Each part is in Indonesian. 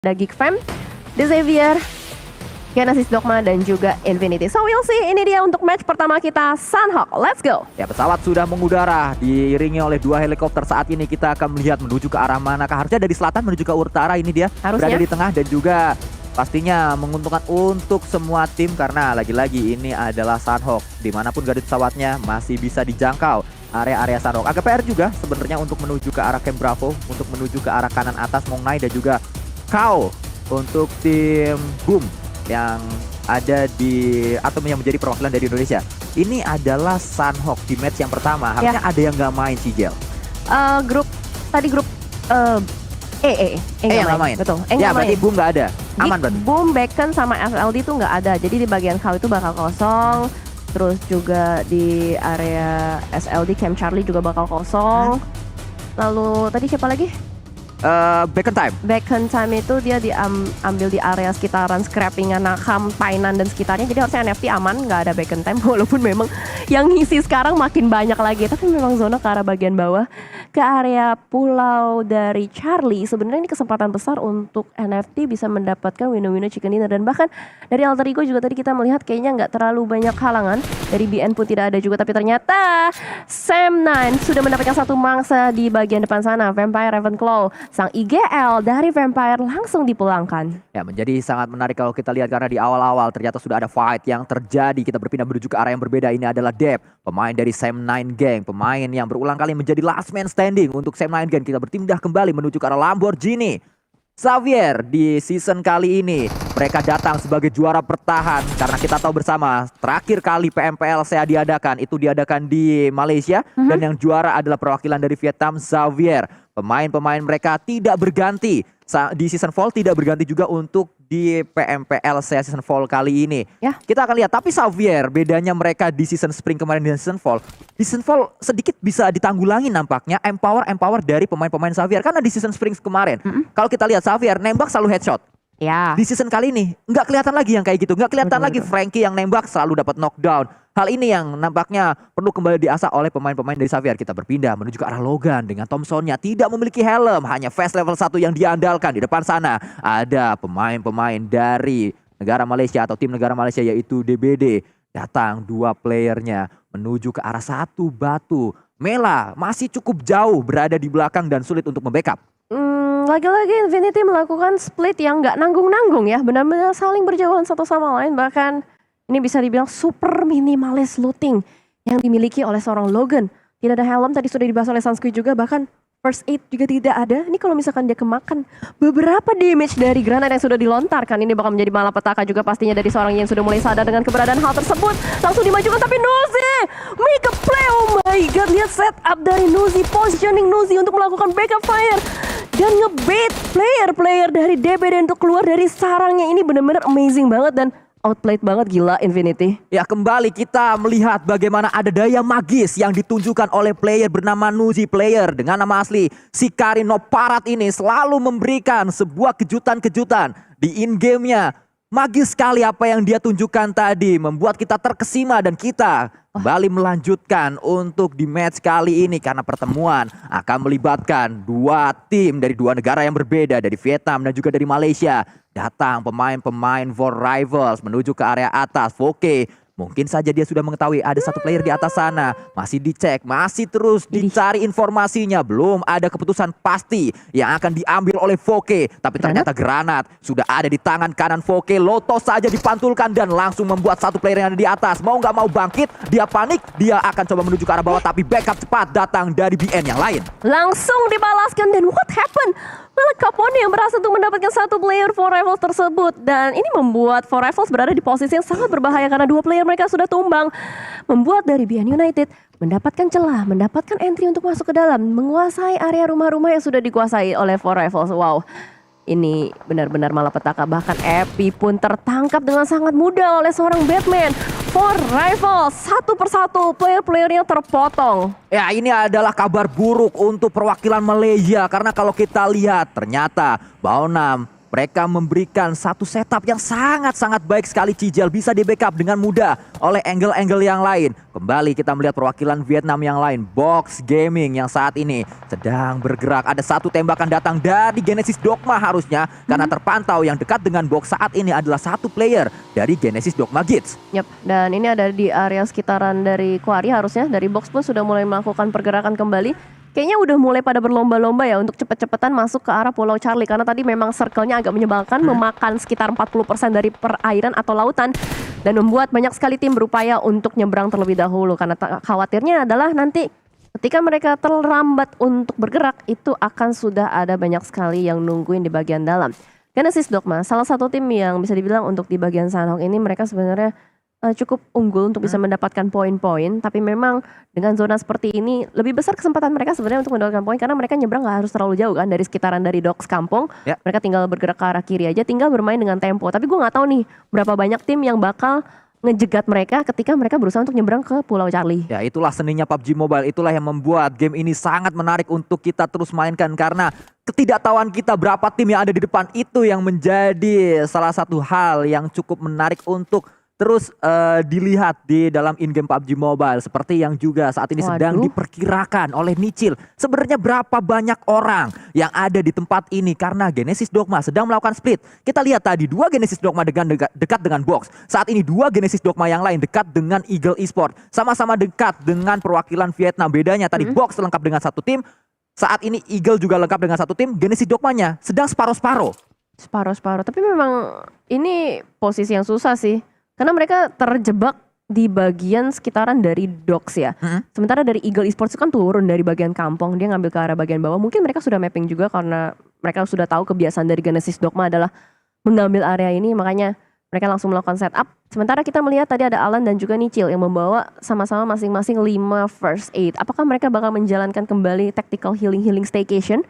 Ada Geekfam, The Xavier, Genesis Dogma, dan juga Infinity. So we'll see, ini dia untuk match pertama kita, Sunhawk. Let's go! Ya, pesawat sudah mengudara, diiringi oleh 2 helikopter. Saat ini kita akan melihat menuju ke arah manakah. Harusnya dari selatan menuju ke utara, ini dia. Harusnya. Berada di tengah dan juga pastinya menguntungkan untuk semua tim. Karena lagi-lagi ini adalah Sunhawk. Dimanapun garis pesawatnya masih bisa dijangkau area-area Sunhawk. Agak PR juga sebenarnya untuk menuju ke arah Camp Bravo, untuk menuju ke arah kanan atas Mongnai dan juga Kao untuk tim Boom yang ada di atau yang menjadi perwakilan dari Indonesia. Ini adalah Sunhawk di match yang pertama. Harusnya ada yang nggak main sih, Jel. Grup yang nggak main. Betul. Ya, berarti Boom nggak ada. Aman berarti. Boom, Beacon sama SLD itu nggak ada. Jadi di bagian Kao itu bakal kosong. Terus juga di area SLD Camp Charlie juga bakal kosong. Lalu tadi siapa lagi? Beacon Time. Beacon Time itu dia diambil di area sekitaran scrappingan Nakam, Painan dan sekitarnya. Jadi harusnya NFT aman, nggak ada Beacon Time. Walaupun memang yang ngisi sekarang makin banyak lagi. Tapi memang zona ke arah bagian bawah, ke area pulau dari Charlie. Sebenarnya ini kesempatan besar untuk NFT bisa mendapatkan winner-winner chicken dinner. Dan bahkan dari Alter Ego juga tadi kita melihat kayaknya nggak terlalu banyak halangan. Dari BN pun tidak ada juga. Tapi ternyata Sam9 sudah mendapatkan satu mangsa di bagian depan sana. Vampire Ravenclaw. Sang IGL dari Vampire langsung dipulangkan. Ya, menjadi sangat menarik kalau kita lihat karena di awal-awal ternyata sudah ada fight yang terjadi. Kita berpindah menuju ke arah yang berbeda. Ini adalah Deb, pemain dari Sam9 Gang, pemain yang berulang kali menjadi last man standing untuk Sam9 Gang. Kita berpindah kembali menuju ke arah Lamborghini. Xavier di season kali ini mereka datang sebagai juara bertahan karena kita tahu bersama terakhir kali PMPLC diadakan itu diadakan di Malaysia dan yang juara adalah perwakilan dari Vietnam, Xavier. Pemain-pemain mereka tidak berganti di season fall, tidak berganti juga untuk di PMPLC season fall kali ini. Ya. Kita akan lihat, tapi Xavier bedanya mereka di season spring kemarin dan season fall. Di season fall sedikit bisa ditanggulangi nampaknya empower dari pemain-pemain Xavier karena di season spring kemarin. Kalau kita lihat Xavier nembak selalu headshot. Ya. Di season kali ini nggak kelihatan lagi yang kayak gitu, nggak kelihatan lagi Frankie yang nembak selalu dapat knockdown. Hal ini yang nampaknya perlu kembali diasah oleh pemain-pemain dari Xavier. Kita berpindah menuju ke arah Logan dengan Thompsonnya tidak memiliki helm, hanya fast level 1 yang diandalkan. Di depan sana ada pemain-pemain dari negara Malaysia atau tim negara Malaysia yaitu DBD. Datang 2 playernya menuju ke arah satu batu. Mela masih cukup jauh berada di belakang dan sulit untuk membackup. Lagi-lagi Infinity melakukan split yang nggak nanggung-nanggung ya. Benar-benar saling berjauhan satu sama lain. Bahkan ini bisa dibilang super minimalis looting yang dimiliki oleh seorang Logan. Tidak ada helm, tadi sudah dibahas oleh Sunsquid juga. Bahkan first aid juga tidak ada. Ini kalau misalkan dia kemakan beberapa damage dari granat yang sudah dilontarkan, ini bakal menjadi malapetaka juga pastinya dari seorang yang sudah mulai sadar dengan keberadaan hal tersebut. Langsung dimajukan tapi Nuzi make a play. Oh my god, lihat setup dari Nuzi, positioning Nuzi untuk melakukan backup fire dan ngebait player-player dari DBD untuk keluar dari sarangnya. Ini benar-benar amazing banget dan outplayed banget, gila Infinity. Ya, kembali kita melihat bagaimana ada daya magis yang ditunjukkan oleh player bernama Nuzi. Player dengan nama asli Sikari Noparat ini selalu memberikan sebuah kejutan-kejutan di in-game-nya. Magis sekali apa yang dia tunjukkan tadi, membuat kita terkesima dan kita kembali melanjutkan untuk di match kali ini karena pertemuan akan melibatkan 2 tim dari 2 negara yang berbeda, dari Vietnam dan juga dari Malaysia. Datang pemain-pemain For Rivals menuju ke area atas. Voke mungkin saja dia sudah mengetahui ada satu player di atas sana. Masih dicek, masih terus dicari informasinya. Belum ada keputusan pasti yang akan diambil oleh Voke. Tapi ternyata granat sudah ada di tangan kanan Voke. Lotos saja dipantulkan dan langsung membuat satu player yang ada di atas. Mau nggak mau bangkit, dia panik. Dia akan coba menuju ke arah bawah. Tapi backup cepat datang dari BN yang lain. Langsung dibalaskan dan what happened? Malah Capone yang berhasil untuk mendapatkan satu player For Rivals tersebut. Dan ini membuat For Rivals berada di posisi yang sangat berbahaya karena 2 player mereka sudah tumbang. Membuat dari BN United mendapatkan celah, mendapatkan entry untuk masuk ke dalam, menguasai area rumah-rumah yang sudah dikuasai oleh For Rivals. Wow, ini benar-benar malapetaka. Bahkan Epi pun tertangkap dengan sangat mudah oleh seorang Batman. For Rivals satu persatu player-playernya terpotong. Ya, ini adalah kabar buruk untuk perwakilan Malaysia karena kalau kita lihat ternyata Baonam Mereka memberikan satu setup yang sangat-sangat baik sekali. Cijel bisa di backup dengan mudah oleh angle-angle yang lain. Kembali kita melihat perwakilan Vietnam yang lain, Box Gaming yang saat ini sedang bergerak. Ada satu tembakan datang dari Genesis Dogma harusnya, karena terpantau yang dekat dengan Box saat ini adalah satu player dari Genesis Dogma Kids. Yap, dan ini ada di area sekitaran dari Quarry harusnya. Dari Box pun sudah mulai melakukan pergerakan kembali. Kayaknya udah mulai pada berlomba-lomba ya untuk cepet-cepetan masuk ke arah Pulau Charlie. Karena tadi memang circle-nya agak menyebalkan, memakan sekitar 40% dari perairan atau lautan. Dan membuat banyak sekali tim berupaya untuk nyebrang terlebih dahulu. Karena khawatirnya adalah nanti ketika mereka terlambat untuk bergerak, itu akan sudah ada banyak sekali yang nungguin di bagian dalam. Genesis Dogma, salah satu tim yang bisa dibilang untuk di bagian Sanhok ini mereka sebenarnya cukup unggul untuk bisa mendapatkan poin-poin, tapi memang dengan zona seperti ini lebih besar kesempatan mereka sebenarnya untuk mendapatkan poin karena mereka nyebrang nggak harus terlalu jauh kan dari sekitaran dari Docks Kampung. Ya. Mereka tinggal bergerak ke arah kiri aja, tinggal bermain dengan tempo. Tapi gue nggak tahu nih berapa banyak tim yang bakal ngejegat mereka ketika mereka berusaha untuk nyebrang ke Pulau Charlie. Ya, itulah seninya PUBG Mobile, itulah yang membuat game ini sangat menarik untuk kita terus mainkan, karena ketidaktahuan kita berapa tim yang ada di depan itu yang menjadi salah satu hal yang cukup menarik untuk terus dilihat di dalam in-game PUBG Mobile. Seperti yang juga saat ini sedang diperkirakan oleh Nicil. Sebenarnya berapa banyak orang yang ada di tempat ini karena Genesis Dogma sedang melakukan split. Kita lihat tadi dua Genesis Dogma dekat dengan Box. Saat ini dua Genesis Dogma yang lain dekat dengan Eagle Esports. Sama-sama dekat dengan perwakilan Vietnam. Bedanya tadi Box lengkap dengan satu tim. Saat ini Eagle juga lengkap dengan satu tim. Genesis Dogmanya sedang separuh-separuh. Separuh-separuh. Tapi memang ini posisi yang susah sih. Karena mereka terjebak di bagian sekitaran dari Docks ya. Sementara dari Eagle Esports itu kan turun dari bagian kampung. Dia ngambil ke arah bagian bawah. Mungkin mereka sudah mapping juga karena mereka sudah tahu kebiasaan dari Genesis Dogma adalah mengambil area ini. Makanya mereka langsung melakukan setup. Sementara kita melihat tadi ada Alan dan juga Nicil yang membawa sama-sama masing-masing 5 first aid. Apakah mereka bakal menjalankan kembali tactical healing staycation?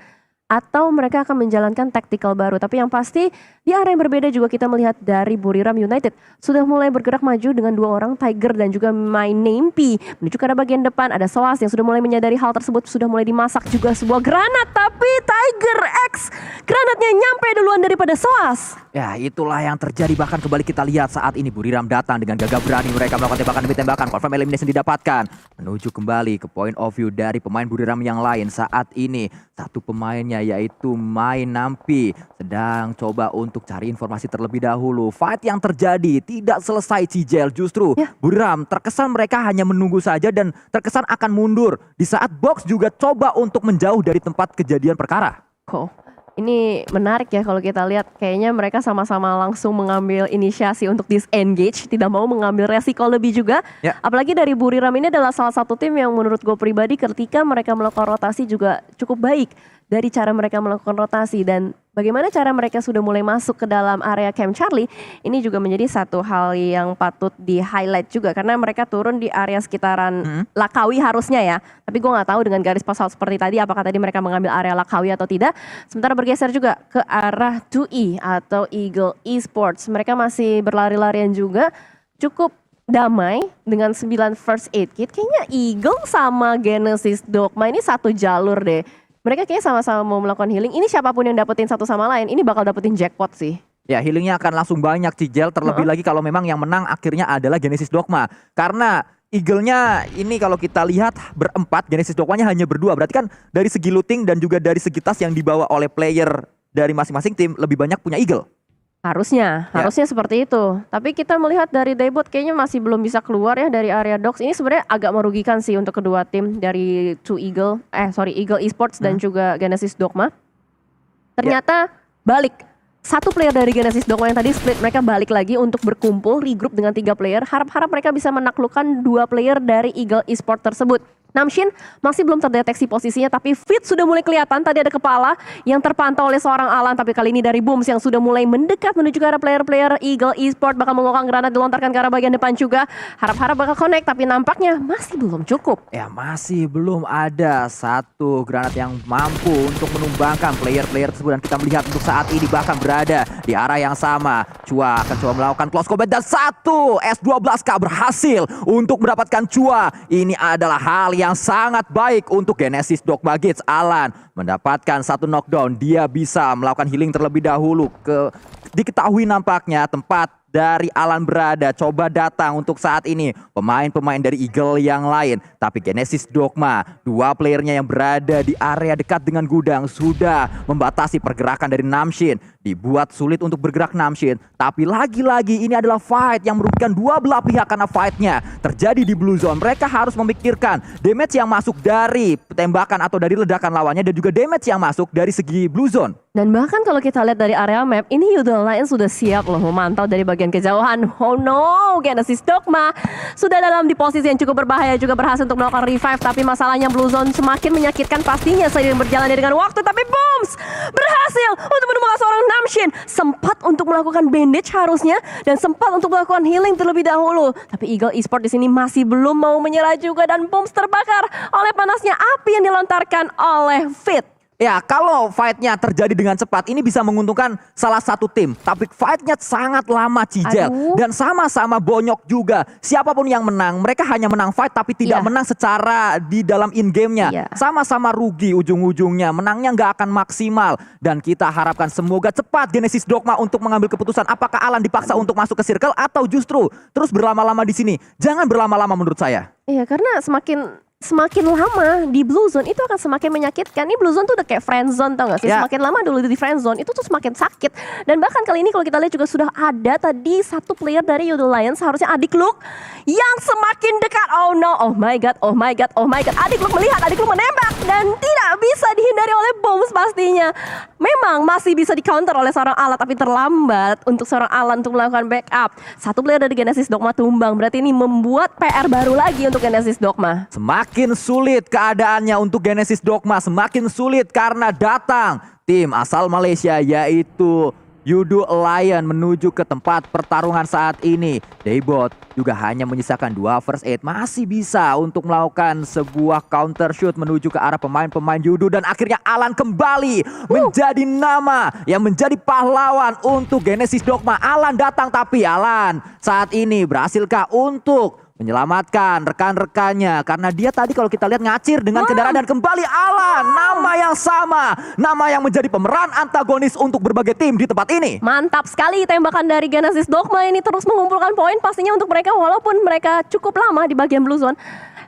Atau mereka akan menjalankan tactical baru. Tapi yang pasti di area yang berbeda juga kita melihat dari Buriram United sudah mulai bergerak maju dengan dua orang, Tiger dan juga My Name P. Menuju ke arah bagian depan ada Soas yang sudah mulai menyadari hal tersebut, sudah mulai dimasak juga sebuah granat. Tapi Tiger X granatnya nyampe duluan daripada Soas. Ya, itulah yang terjadi. Bahkan kembali kita lihat saat ini Buriram datang dengan gagah berani. Mereka melakukan tembakan demi tembakan. Confirm elimination didapatkan. Menuju kembali ke point of view dari pemain Buriram yang lain. Saat ini satu pemainnya yaitu My Nampi sedang coba untuk cari informasi terlebih dahulu. Fight yang terjadi tidak selesai Cijel. Justru Buriram terkesan mereka hanya menunggu saja dan terkesan akan mundur. Di saat Box juga coba untuk menjauh dari tempat kejadian perkara. Ini menarik ya kalau kita lihat, kayaknya mereka sama-sama langsung mengambil inisiasi untuk disengage, tidak mau mengambil resiko lebih juga. Apalagi dari Buriram ini adalah salah satu tim yang menurut gue pribadi ketika mereka melakukan rotasi juga cukup baik. Dari cara mereka melakukan rotasi dan bagaimana cara mereka sudah mulai masuk ke dalam area Camp Charlie, ini juga menjadi satu hal yang patut di highlight juga karena mereka turun di area sekitaran Lakawi harusnya ya. Tapi gue nggak tahu dengan garis pasal seperti tadi apakah tadi mereka mengambil area Lakawi atau tidak. Sementara bergeser juga ke arah 2E atau Eagle Esports. Mereka masih berlari-larian juga, cukup damai dengan 9 first aid kit. Kayaknya Eagle sama Genesis Dogma ini satu jalur deh. Mereka kayaknya sama-sama mau melakukan healing. Ini siapapun yang dapetin satu sama lain, ini bakal dapetin jackpot sih. Ya, healingnya akan langsung banyak Cijel. Terlebih lagi kalau memang yang menang akhirnya adalah Genesis Dogma. Karena Eagle-nya ini kalau kita lihat berempat, Genesis Dogma-nya hanya berdua. Berarti kan dari segi looting dan juga dari segi tas yang dibawa oleh player dari masing-masing tim lebih banyak punya Eagle. Harusnya seperti itu. Tapi kita melihat dari Daebot kayaknya masih belum bisa keluar ya dari area Docks. Ini sebenarnya agak merugikan sih untuk kedua tim dari Eagle Esports dan juga Genesis Dogma. Ternyata balik. Satu player dari Genesis Dogma yang tadi split, mereka balik lagi untuk berkumpul, regroup dengan 3 player. Harap-harap mereka bisa menaklukkan 2 player dari Eagle Esports tersebut. Namshin masih belum terdeteksi posisinya, tapi Fit sudah mulai kelihatan. Tadi ada kepala yang terpantau oleh seorang Alan, tapi kali ini dari Booms yang sudah mulai mendekat menuju ke arah player-player Eagle Esports. Bakal mengeluarkan granat dilontarkan ke arah bagian depan juga. Harap-harap bakal connect, tapi nampaknya masih belum cukup. Ya, masih belum ada satu granat yang mampu untuk menumbangkan player-player tersebut. Dan kita melihat untuk saat ini bahkan berada di arah yang sama. Chua akan coba melakukan close combat dan satu S12K berhasil untuk mendapatkan Chua. Ini adalah hal yang sangat baik untuk Genesis Dogma Gates. Alan mendapatkan satu knockdown. Dia bisa melakukan healing terlebih dahulu. Diketahui nampaknya tempat dari Alan berada, coba datang untuk saat ini pemain-pemain dari Eagle yang lain. Tapi Genesis Dogma, dua playernya yang berada di area dekat dengan gudang sudah membatasi pergerakan dari Namshin. Dibuat sulit untuk bergerak Namshin. Tapi lagi-lagi ini adalah fight yang merugikan dua belah pihak karena fightnya terjadi di blue zone. Mereka harus memikirkan damage yang masuk dari tembakan atau dari ledakan lawannya dan juga damage yang masuk dari segi blue zone. Dan bahkan kalau kita lihat dari area map, ini Yudel Lions sudah siap loh memantau dari bagian kejauhan. Oh no, Genesis Dogma sudah di posisi yang cukup berbahaya, juga berhasil untuk melakukan revive. Tapi masalahnya blue zone semakin menyakitkan pastinya seiring berjalannya dengan waktu. Tapi Booms berhasil untuk menemukan seorang Namshin. Sempat untuk melakukan bandage harusnya, dan sempat untuk melakukan healing terlebih dahulu. Tapi Eagle Esport di sini masih belum mau menyerah juga, dan Booms terbakar oleh panasnya api yang dilontarkan oleh Fit. Ya, kalau fightnya terjadi dengan cepat, ini bisa menguntungkan salah satu tim. Tapi fightnya sangat lama, Cijel. Dan sama-sama bonyok juga. Siapapun yang menang, mereka hanya menang fight tapi tidak menang secara di dalam in-game-nya. Sama-sama rugi ujung-ujungnya. Menangnya nggak akan maksimal. Dan kita harapkan semoga cepat Genesis Dogma untuk mengambil keputusan. Apakah Alan dipaksa untuk masuk ke circle atau justru terus berlama-lama di sini. Jangan berlama-lama menurut saya. Iya, karena semakin lama di blue zone itu akan semakin menyakitkan. Ini blue zone tuh udah kayak friend zone, tau gak sih? Semakin lama dulu di friend zone itu tuh semakin sakit. Dan bahkan kali ini kalau kita lihat juga sudah ada tadi satu player dari Yudel Lions, harusnya Adik Luke yang semakin dekat. Oh no, oh my god, oh my god, oh my god. Adik Luke melihat, Adik Luke menembak dan tidak bisa dihindari oleh Booms pastinya. Memang masih bisa di counter oleh seorang Alan, tapi terlambat untuk seorang Alan untuk melakukan backup. Satu player dari Genesis Dogma tumbang, berarti ini membuat PR baru lagi untuk Genesis Dogma. Semakin sulit keadaannya untuk Genesis Dogma, semakin sulit karena datang tim asal Malaysia yaitu Yudu Lion menuju ke tempat pertarungan saat ini. Daybot juga hanya menyisakan 2 first aid, masih bisa untuk melakukan sebuah counter shoot menuju ke arah pemain-pemain Yudu. Dan akhirnya Alan kembali menjadi nama yang menjadi pahlawan untuk Genesis Dogma. Alan datang, tapi Alan saat ini berhasilkah untuk menyelamatkan rekan-rekannya, karena dia tadi kalau kita lihat ngacir dengan kendaraan. Dan kembali Alan, nama yang sama, nama yang menjadi pemeran antagonis untuk berbagai tim di tempat ini. Mantap sekali tembakan dari Genesis Dogma ini terus mengumpulkan poin pastinya untuk mereka, walaupun mereka cukup lama di bagian blue zone.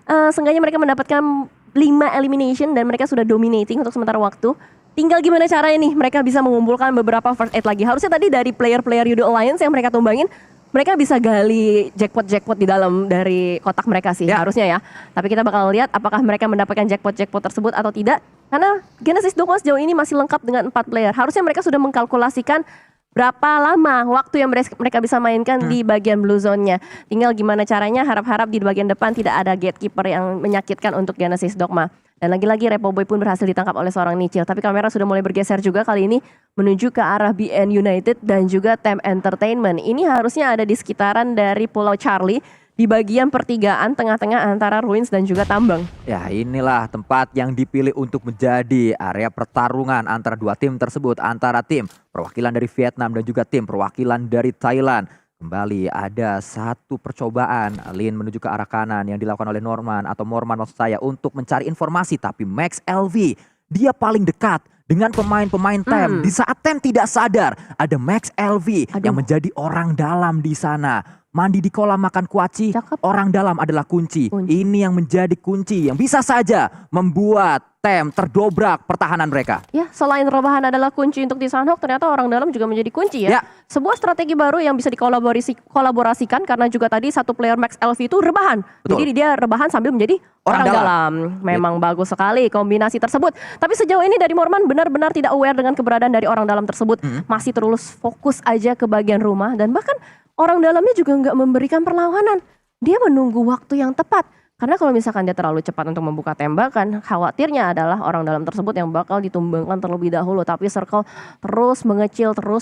Seenggaknya mereka mendapatkan 5 elimination dan mereka sudah dominating untuk sementara waktu. Tinggal gimana caranya nih mereka bisa mengumpulkan beberapa first aid lagi. Harusnya tadi dari player-player Yudo Alliance yang mereka tumbangin, mereka bisa gali jackpot di dalam dari kotak mereka sih, harusnya ya. Tapi kita bakal lihat apakah mereka mendapatkan jackpot tersebut atau tidak. Karena Genesis Dogma sejauh ini masih lengkap dengan 4 player. Harusnya mereka sudah mengkalkulasikan berapa lama waktu yang mereka bisa mainkan di bagian blue zone-nya. Tinggal gimana caranya, harap-harap di bagian depan tidak ada gatekeeper yang menyakitkan untuk Genesis Dogma. Dan lagi-lagi Repo Boy pun berhasil ditangkap oleh seorang Nichil. Tapi kamera sudah mulai bergeser juga kali ini menuju ke arah BN United dan juga Tem Entertainment. Ini harusnya ada di sekitaran dari Pulau Charlie, di bagian pertigaan tengah-tengah antara Ruins dan juga Tambang. Ya, inilah tempat yang dipilih untuk menjadi area pertarungan antara dua tim tersebut. Antara tim perwakilan dari Vietnam dan juga tim perwakilan dari Thailand. Kembali ada satu percobaan Lin menuju ke arah kanan yang dilakukan oleh Morman maksud saya untuk mencari informasi. Tapi Max LV dia paling dekat dengan pemain-pemain Tem. Di saat Tem tidak sadar ada Max LV yang menjadi orang dalam di sana. Mandi di kolam makan kuaci, orang dalam adalah kunci. Ini yang menjadi kunci yang bisa saja membuat Tem terdobrak pertahanan mereka. Ya, selain rebahan adalah kunci untuk di Sunhawk, ternyata orang dalam juga menjadi kunci ya. Sebuah strategi baru yang bisa dikolaborasikan karena juga tadi satu player Max LV itu rebahan. Betul. Jadi dia rebahan sambil menjadi orang dalam. Memang bagus sekali kombinasi tersebut. Tapi sejauh ini dari Morman benar-benar tidak aware dengan keberadaan dari orang dalam tersebut. Masih terus fokus aja ke bagian rumah dan bahkan orang dalamnya juga nggak memberikan perlawanan. Dia menunggu waktu yang tepat. Karena kalau misalkan dia terlalu cepat untuk membuka tembakan, khawatirnya adalah orang dalam tersebut yang bakal ditumbangkan terlebih dahulu. Tapi Circle terus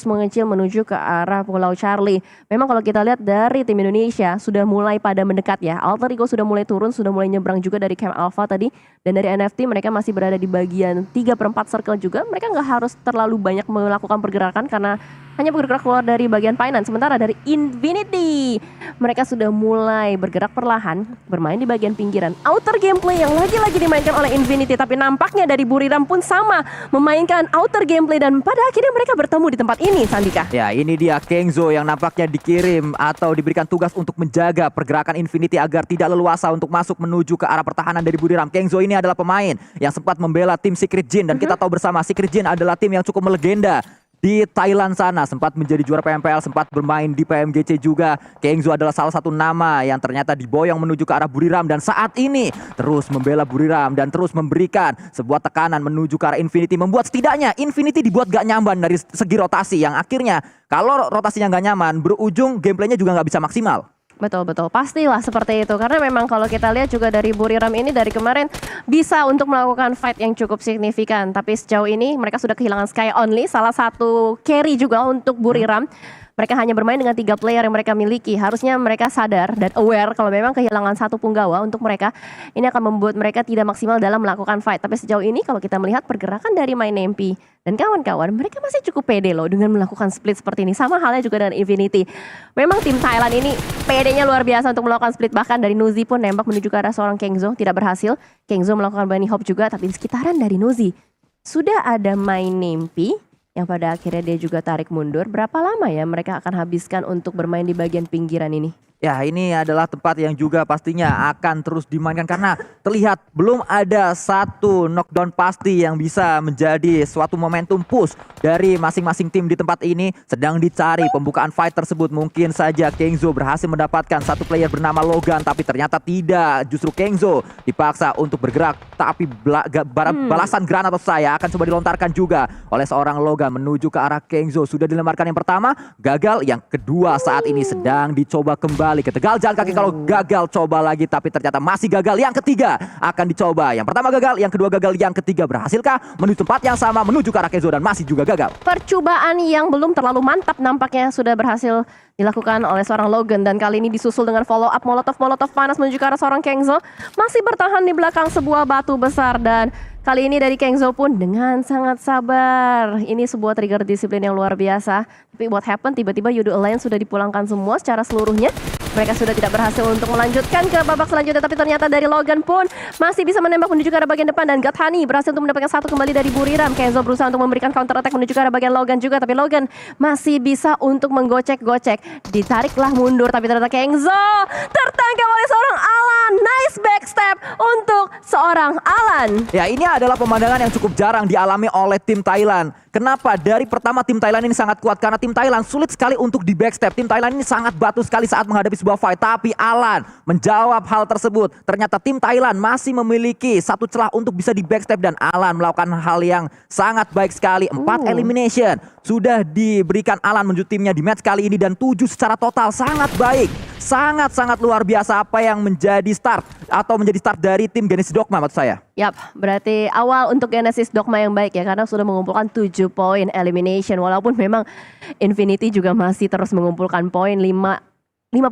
mengecil menuju ke arah Pulau Charlie. Memang kalau kita lihat dari tim Indonesia sudah mulai pada mendekat ya. Alter Ego sudah mulai turun, sudah mulai nyebrang juga dari Camp Alpha tadi. Dan dari NFT mereka masih berada di bagian 3/4 circle juga. Mereka nggak harus terlalu banyak melakukan pergerakan karena hanya bergerak keluar dari bagian finance. Sementara dari Infinity, mereka sudah mulai bergerak perlahan, bermain di bagian pinggiran. Outer gameplay yang lagi-lagi dimainkan oleh Infinity, tapi nampaknya dari Buriram pun sama memainkan outer gameplay dan pada akhirnya mereka bertemu di tempat ini, Sandika. Ya, ini dia Kengzo yang nampaknya dikirim atau diberikan tugas untuk menjaga pergerakan Infinity agar tidak leluasa untuk masuk menuju ke arah pertahanan dari Buriram. Kengzo ini adalah pemain yang sempat membela tim Secret Jin dan kita tahu bersama Secret Jin adalah tim yang cukup melegenda di Thailand sana, sempat menjadi juara PMPL, sempat bermain di PMGC juga. Kengzo adalah salah satu nama yang ternyata diboyong menuju ke arah Buriram dan saat ini terus membela Buriram dan terus memberikan sebuah tekanan menuju ke arah Infinity, membuat setidaknya Infinity dibuat gak nyaman dari segi rotasi yang akhirnya kalau rotasinya gak nyaman berujung gameplaynya juga gak bisa maksimal. Betul, pastilah seperti itu. Karena memang kalau kita lihat juga dari Buriram ini dari kemarin bisa untuk melakukan fight yang cukup signifikan. Tapi sejauh ini mereka sudah kehilangan Sky Only, salah satu carry juga untuk Buriram. Mereka hanya bermain dengan 3 player yang mereka miliki. Harusnya mereka sadar dan aware kalau memang kehilangan satu punggawa untuk mereka, ini akan membuat mereka tidak maksimal dalam melakukan fight. Tapi sejauh ini kalau kita melihat pergerakan dari MyNameP dan kawan-kawan, mereka masih cukup pede loh dengan melakukan split seperti ini. Sama halnya juga dengan Infinity. Memang tim Thailand ini pedenya luar biasa untuk melakukan split. Bahkan dari Nuzi pun nembak menuju ke arah seorang Kengzo, tidak berhasil. Kengzo melakukan bunny hop juga, tapi di sekitaran dari Nuzi sudah ada MyNameP yang pada akhirnya dia juga tarik mundur. Berapa lama ya mereka akan habiskan untuk bermain di bagian pinggiran ini? Ya, ini adalah tempat yang juga pastinya akan terus dimainkan karena terlihat belum ada satu knockdown pasti yang bisa menjadi suatu momentum push dari masing-masing tim di tempat ini. Sedang dicari pembukaan fight tersebut. Mungkin saja Kengzo berhasil mendapatkan satu player bernama Logan, tapi ternyata tidak. Justru Kengzo dipaksa untuk bergerak, tapi balasan granat atau saya akan coba dilontarkan juga oleh seorang Logan menuju ke arah Kengzo. Sudah dilemparkan yang pertama, gagal. Yang kedua saat ini sedang dicoba kembali ke tegal jalan kaki. Kalau gagal coba lagi, tapi ternyata masih gagal. Yang ketiga akan dicoba. Yang pertama gagal, yang kedua gagal, yang ketiga berhasilkah menuju tempat yang sama, menuju ke arah Kengzo dan masih juga gagal. Percobaan yang belum terlalu mantap nampaknya sudah berhasil dilakukan oleh seorang Logan dan kali ini disusul dengan follow up molotov panas menuju ke arah seorang Kengzo. Masih bertahan di belakang sebuah batu besar dan kali ini dari Kengzo pun dengan sangat sabar. Ini sebuah trigger disiplin yang luar biasa. Tapi what happened? Tiba-tiba Yudo Alliance sudah dipulangkan semua secara seluruhnya. Mereka sudah tidak berhasil untuk melanjutkan ke babak selanjutnya. Tapi ternyata dari Logan pun masih bisa menembak menuju ke arah bagian depan. Dan Gathani berhasil untuk mendapatkan satu kembali dari Buriram. Kengzo berusaha untuk memberikan counter attack menuju ke arah bagian Logan juga. Tapi Logan masih bisa untuk menggocek-gocek. Ditariklah mundur. Tapi ternyata Kengzo tertangkap oleh seorang Alan. Nice backstep untuk seorang Alan. Ya, ini adalah pemandangan yang cukup jarang dialami oleh tim Thailand. Kenapa? Dari pertama tim Thailand ini sangat kuat karena tim Thailand sulit sekali untuk di backstep. Tim Thailand ini sangat batu sekali saat menghadapi sebuah fight. Tapi Alan menjawab hal tersebut. Ternyata tim Thailand masih memiliki satu celah untuk bisa di backstep dan Alan melakukan hal yang sangat baik sekali. 4 elimination sudah diberikan Alan menuju timnya di match kali ini dan 7 secara total. Sangat baik. Sangat-sangat luar biasa apa yang menjadi start atau menjadi start dari tim Genesis Dogma maksud saya. Yap, berarti awal untuk Genesis Dogma yang baik ya karena sudah mengumpulkan 7 poin elimination. Walaupun memang Infinity juga masih terus mengumpulkan poin 5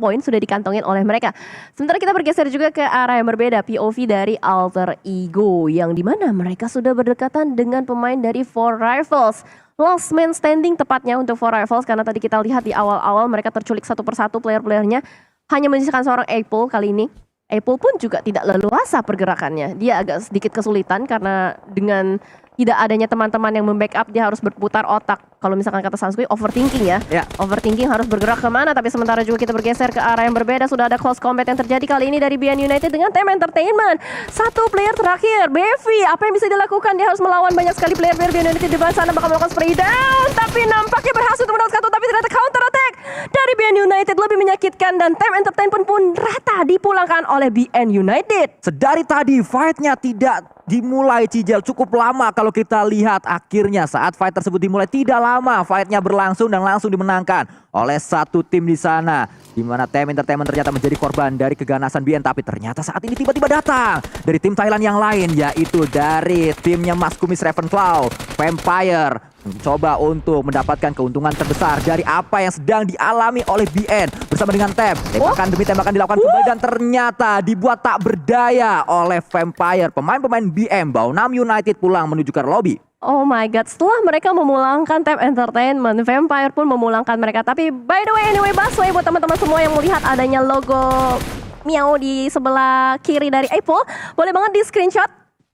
poin sudah dikantongin oleh mereka. Sementara kita bergeser juga ke arah yang berbeda, POV dari Alter Ego yang dimana mereka sudah berdekatan dengan pemain dari Four Rifles. Last man standing tepatnya untuk Four Rifles karena tadi kita lihat di awal-awal mereka terculik satu persatu player-playernya. Hanya menyisakan seorang Apple kali ini. Apple pun juga tidak leluasa pergerakannya. Dia agak sedikit kesulitan karena dengan tidak adanya teman-teman yang membackup dia harus berputar otak. Kalau misalkan kata Sansui overthinking ya. Overthinking harus bergerak kemana. Tapi sementara juga kita bergeser ke arah yang berbeda. Sudah ada close combat yang terjadi kali ini dari BN United dengan Team Entertainment. Satu player terakhir, Bevi. Apa yang bisa dilakukan? Dia harus melawan banyak sekali player-player BN United di depan sana. Bakal melakukan spray down. Tapi nampaknya berhasil untuk mendapatkan satu. Tapi ternyata counter attack dari BN United lebih menyakitkan. Dan Team Entertainment pun rata dipulangkan oleh BN United. Sedari tadi fightnya tidak dimulai Cijel cukup lama. Kalau kita lihat akhirnya saat fight tersebut dimulai tidak lama fightnya berlangsung dan langsung dimenangkan oleh satu tim di sana, di mana Team Entertainment ternyata menjadi korban dari keganasan BN. Tapi ternyata saat ini tiba-tiba datang dari tim Thailand yang lain, yaitu dari timnya Mas Kumis Ravenclaw Vampire, mencoba untuk mendapatkan keuntungan terbesar dari apa yang sedang dialami oleh BN bersama dengan Tem. Tembakan demi tembakan dilakukan kembali dan ternyata dibuat tak berdaya oleh Vampire. Pemain-pemain BM Baunam United pulang menuju ke lobby. Oh my god, setelah mereka memulangkan Tab Entertainment, Vampire pun memulangkan mereka. Tapi by the way, anyway, busway buat teman-teman semua yang melihat adanya logo Miao di sebelah kiri dari Apple, boleh banget di screenshot.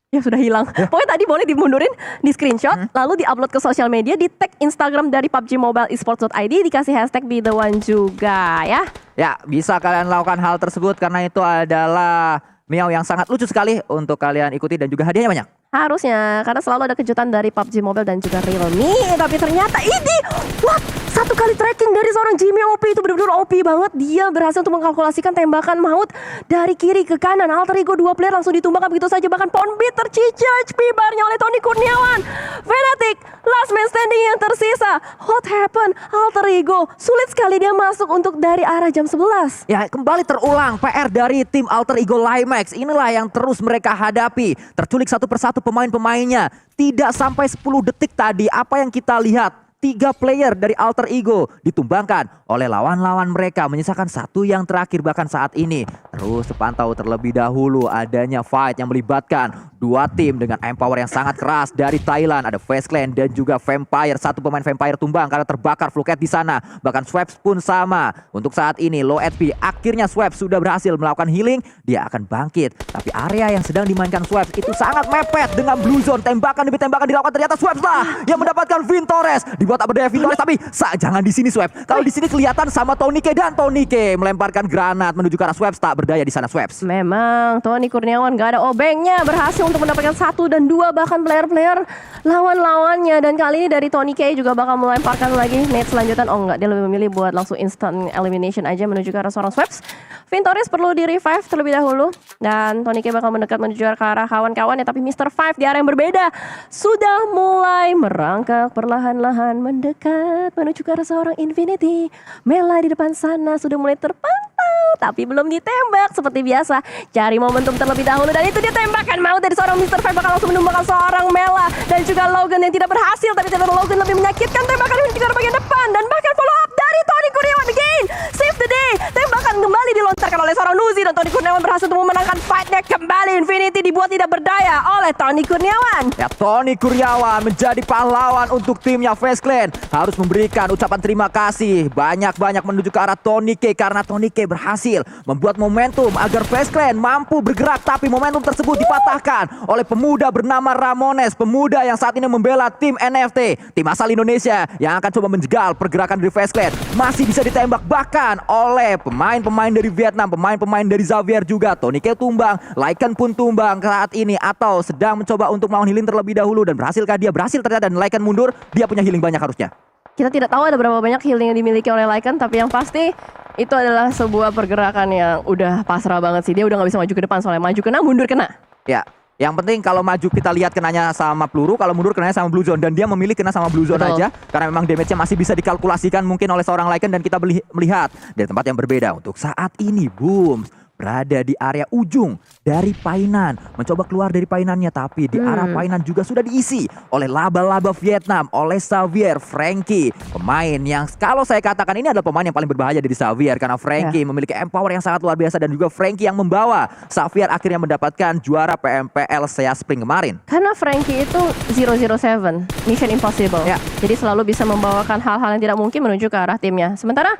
Ya sudah hilang. Pokoknya tadi boleh dimundurin, di screenshot, lalu diupload ke sosial media, di tag Instagram dari PUBG Mobile Esports.id, dikasih hashtag be the one juga ya. Ya, bisa kalian lakukan hal tersebut karena itu adalah Miao yang sangat lucu sekali untuk kalian ikuti dan juga hadiahnya banyak. Harusnya, karena selalu ada kejutan dari PUBG Mobile dan juga Realme. Tapi ternyata ini, what? Satu kali tracking dari seorang Jimmy OP itu benar-benar OP banget. Dia berhasil untuk mengkalkulasikan tembakan maut dari kiri ke kanan. Alter Ego 2 player langsung ditumbangkan begitu saja. Bahkan Poundbeat tercicil HP barnya oleh Tony Kurniawan. Fnatic, last man standing yang tersisa. What happened? Alter Ego, sulit sekali dia masuk untuk dari arah jam 11. Ya, kembali terulang PR dari tim Alter Ego Limax. Inilah yang terus mereka hadapi. Terculik satu persatu pemain-pemainnya. Tidak sampai 10 detik tadi apa yang kita lihat. 3 player dari Alter Ego ditumbangkan oleh lawan-lawan mereka, menyisakan satu yang terakhir bahkan saat ini. Terus sepantau terlebih dahulu adanya fight yang melibatkan 2 tim dengan empower yang sangat keras dari Thailand. Ada Face Clan dan juga Vampire. Satu pemain Vampire tumbang karena terbakar Fluket di sana. Bahkan Swaps pun sama. Untuk saat ini low HP. Akhirnya Swaps sudah berhasil melakukan healing. Dia akan bangkit. Tapi area yang sedang dimainkan Swaps itu sangat mepet dengan Blue Zone. Tembakan demi tembakan dilakukan, ternyata Swaps lah yang mendapatkan Vintores. Dibuat apa daya Vintores, tapi jangan di sini Swaps. Kalau di sini kelihatan sama Tonike, dan Tonike melemparkan granat menuju ke arah Swaps. Tak berdaya di sana Swaps. Memang Tony Kurniawan gak ada obengnya, berhasil untuk mendapatkan 1 dan 2 bahkan player-player lawan-lawannya. Dan kali ini dari Tony K juga bakal melemparkan lagi nade selanjutan. Oh enggak, dia lebih memilih buat langsung instant elimination aja menuju ke arah seorang Swaps. Vintores perlu di revive terlebih dahulu, dan Tony K bakal mendekat menuju ke arah kawan-kawannya. Tapi Mr. Five di arah yang berbeda sudah mulai merangkak perlahan-lahan mendekat menuju ke arah seorang Infinity. Mela di depan sana sudah mulai terpantau, tapi belum ditembak seperti biasa. Cari momentum terlebih dahulu, dan itu dia tembakan maut dari seorang Mr. Five bakal langsung menumbangkan seorang Mela dan juga Logan yang tidak berhasil. Tapi ternyata Logan lebih menyakitkan, tembakan ini juga bagian depan dan bahkan follow up dari Tony Kurniawan again. Save the day, tembakan kembali dilontarkan oleh seorang Nuzi dan Tony Kurniawan berhasil untuk memenangkan fightnya kembali. Infinity dibuat tidak berdaya oleh Tony Kurniawan. Ya, Tony Kurniawan menjadi pahlawan untuk timnya Face Clan. Harus memberikan ucapan terima kasih banyak-banyak menuju ke arah Tony K, karena Tony K berhasil membuat momentum agar Face Clan mampu bergerak. Tapi momentum tersebut dipatahkan oleh pemuda bernama Ramones, pemuda yang saat ini membela tim NFT, tim asal Indonesia yang akan coba menjegal pergerakan dari Face Clan. Masih bisa ditembak bahkan oleh pemain-pemain dari Vietnam, pemain-pemain dari Xavier juga. Tony K tumbang, Lycan pun tumbang saat ini, atau sedang mencoba untuk melawan healing terlebih dahulu. Dan berhasilkah dia? Berhasil ternyata, dan Lycan mundur. Dia punya healing banyak harusnya. Kita tidak tahu ada berapa banyak healing yang dimiliki oleh Lycan, tapi yang pasti itu adalah sebuah pergerakan yang udah pasrah banget sih. Dia udah gak bisa maju ke depan, soalnya maju kena, mundur kena. Ya, yang penting kalau maju kita lihat kenanya sama peluru, kalau mundur kenanya sama Blue Zone. Dan dia memilih kena sama Blue Zone aja, karena memang damage-nya masih bisa dikalkulasikan mungkin oleh seorang Lycan. Dan kita melihat dari tempat yang berbeda. Untuk saat ini, boom, berada di area ujung dari Painan, mencoba keluar dari Painannya, tapi di arah Painan juga sudah diisi oleh laba-laba Vietnam, oleh Xavier, Frankie, pemain yang kalau saya katakan ini adalah pemain yang paling berbahaya dari Xavier, karena Frankie memiliki empower yang sangat luar biasa, dan juga Frankie yang membawa Xavier akhirnya mendapatkan juara PMPL SEA Spring kemarin. Karena Frankie itu 007, Mission Impossible. Jadi selalu bisa membawakan hal-hal yang tidak mungkin menuju ke arah timnya. Sementara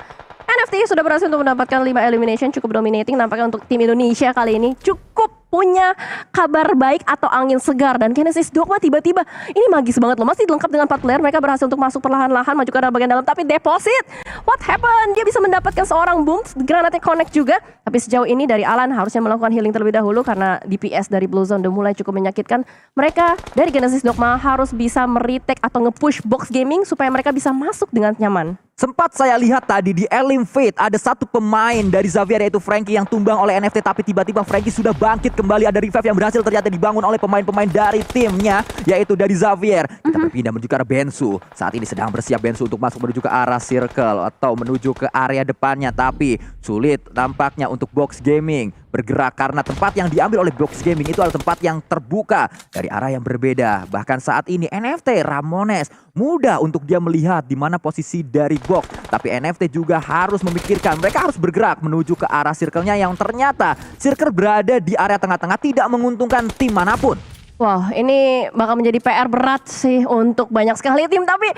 NFT sudah berhasil untuk mendapatkan 5 elimination, cukup dominating nampaknya untuk tim Indonesia kali ini. Cukup punya kabar baik atau angin segar, dan Genesis Dogma tiba-tiba ini magis banget loh, masih lengkap dengan 4 player. Mereka berhasil untuk masuk perlahan-lahan maju ke arah bagian dalam, tapi deposit, what happened? Dia bisa mendapatkan seorang boom, granatnya connect juga. Tapi sejauh ini dari Alan harusnya melakukan healing terlebih dahulu, karena DPS dari Blue Zone udah mulai cukup menyakitkan. Mereka dari Genesis Dogma harus bisa meretake atau nge-push box gaming supaya mereka bisa masuk dengan nyaman. Sempat saya lihat tadi di Elim Fate ada satu pemain dari Xavier, yaitu Frankie, yang tumbang oleh NFT. Tapi tiba-tiba Frankie sudah bangkit kembali. Ada revive yang berhasil ternyata dibangun oleh pemain-pemain dari timnya, yaitu dari Xavier. Kita berpindah menuju ke arah Bensu. Saat ini sedang bersiap Bensu untuk masuk menuju ke arah circle atau menuju ke area depannya. Tapi sulit tampaknya untuk Box Gaming bergerak, karena tempat yang diambil oleh Box Gaming itu adalah tempat yang terbuka dari arah yang berbeda. Bahkan saat ini NFT Ramones mudah untuk dia melihat di mana posisi dari Box, tapi NFT juga harus memikirkan mereka harus bergerak menuju ke arah circle-nya, yang ternyata circle berada di area tengah-tengah, tidak menguntungkan tim manapun. Wah, ini bakal menjadi PR berat sih untuk banyak sekali tim. Tapi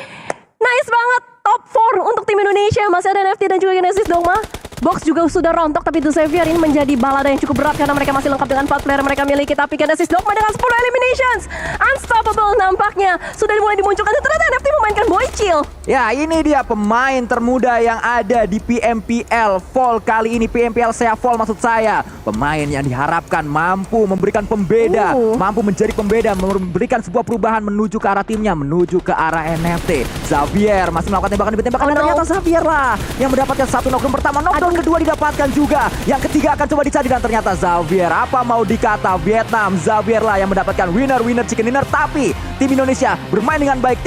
nice banget, top 4 untuk tim Indonesia. Masih ada NFT dan juga Genesis Dogma. Box juga sudah rontok, tapi The Savior ini menjadi balada yang cukup berat karena mereka masih lengkap dengan 4 player mereka miliki. Tapi Genesis Dogma dengan 10 eliminations, unstoppable nampaknya sudah mulai dimunculkan. Dan ternyata NFT memainkan Boychill. Ya, ini dia pemain termuda yang ada di PMPL Fall kali ini. PMPL Sea Fall maksud saya. Pemain yang diharapkan mampu memberikan pembeda, mampu menjadi pembeda, memberikan sebuah perubahan menuju ke arah timnya, menuju ke arah NFT. Xavier masih melakukan tembakan demi tembakan, dan ternyata Xavier lah yang mendapatkan satu knockdown pertama. Knockdown kedua didapatkan juga. Yang ketiga akan coba dicari, dan ternyata Xavier, apa mau dikata, Vietnam, Xavier lah yang mendapatkan winner chicken dinner. Tapi tim Indonesia bermain dengan baik. Tim